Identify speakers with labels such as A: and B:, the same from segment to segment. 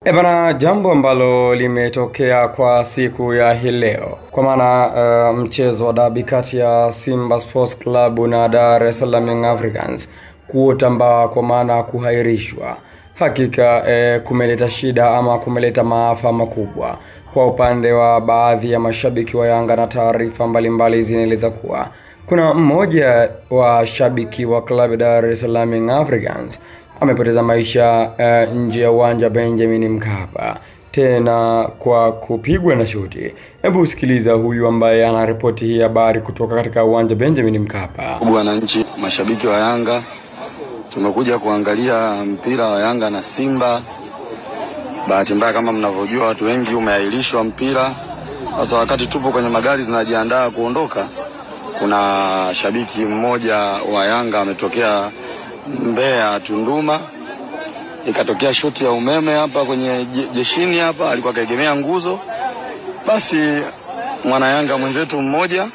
A: Bana, jambo ambalo limetokea kwa siku ya hii leo, kwa maana mchezo wa dabi kati ya Simba Sports Club na Dar es Salaam Young Africans kuotamba, kwa maana kuhairishwa, hakika kumeleta shida ama kumeleta maafa makubwa kwa upande wa baadhi ya mashabiki wa Yanga, na taarifa mbalimbali zinaeleza kuwa kuna mmoja wa shabiki wa klabu Dar es Salaam Young Africans amepoteza maisha nje ya uwanja Benjamin Mkapa, tena kwa kupigwa na shuti. Hebu usikiliza huyu ambaye anaripoti hii habari kutoka katika uwanja Benjamin Mkapa.
B: Wananchi, mashabiki wa Yanga, tumekuja kuangalia mpira wa Yanga na Simba. Bahati mbaya, kama mnavyojua, watu wengi umeahirishwa mpira. Sasa wakati tupo kwenye magari tunajiandaa kuondoka, kuna shabiki mmoja wa Yanga ametokea Mbeya Tunduma, ikatokea shoti ya umeme hapa kwenye jeshini hapa, alikuwa kaegemea nguzo. Basi mwana Yanga mwenzetu mmoja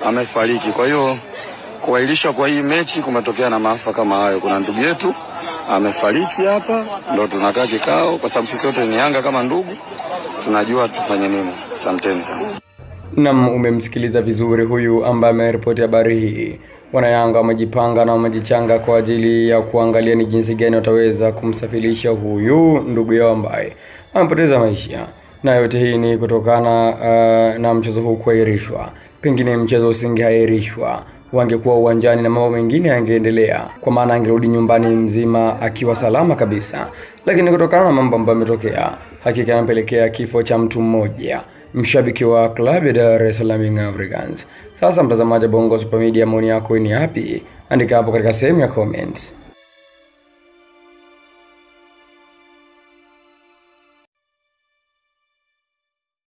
B: amefariki. Kwa hiyo kuahirishwa kwa hii mechi kumetokea na maafa kama hayo. Kuna ndugu yetu amefariki hapa, ndio tunakaa kikao, kwa sababu sisi wote ni Yanga kama ndugu, tunajua tufanye nini. Asanteni sana.
A: Naam, umemsikiliza vizuri huyu ambaye ameripoti habari hii. Wana Yanga wamejipanga na wamejichanga kwa ajili ya kuangalia ni jinsi gani wataweza kumsafirisha huyu ndugu yao ambaye amepoteza maisha, na yote hii ni kutokana na mchezo huu kuahirishwa. Pengine mchezo usingeahirishwa, wangekuwa uwanjani na mambo mengine yangeendelea, kwa maana angerudi nyumbani mzima akiwa salama kabisa. Lakini kutokana na mambo ambayo yametokea, hakika yanapelekea kifo cha mtu mmoja, mshabiki wa klabu ya Dar es Salaam Young Africans. Sasa mtazamaji Bongo Super Media, maoni yako ni yapi? Andika hapo katika sehemu ya comments.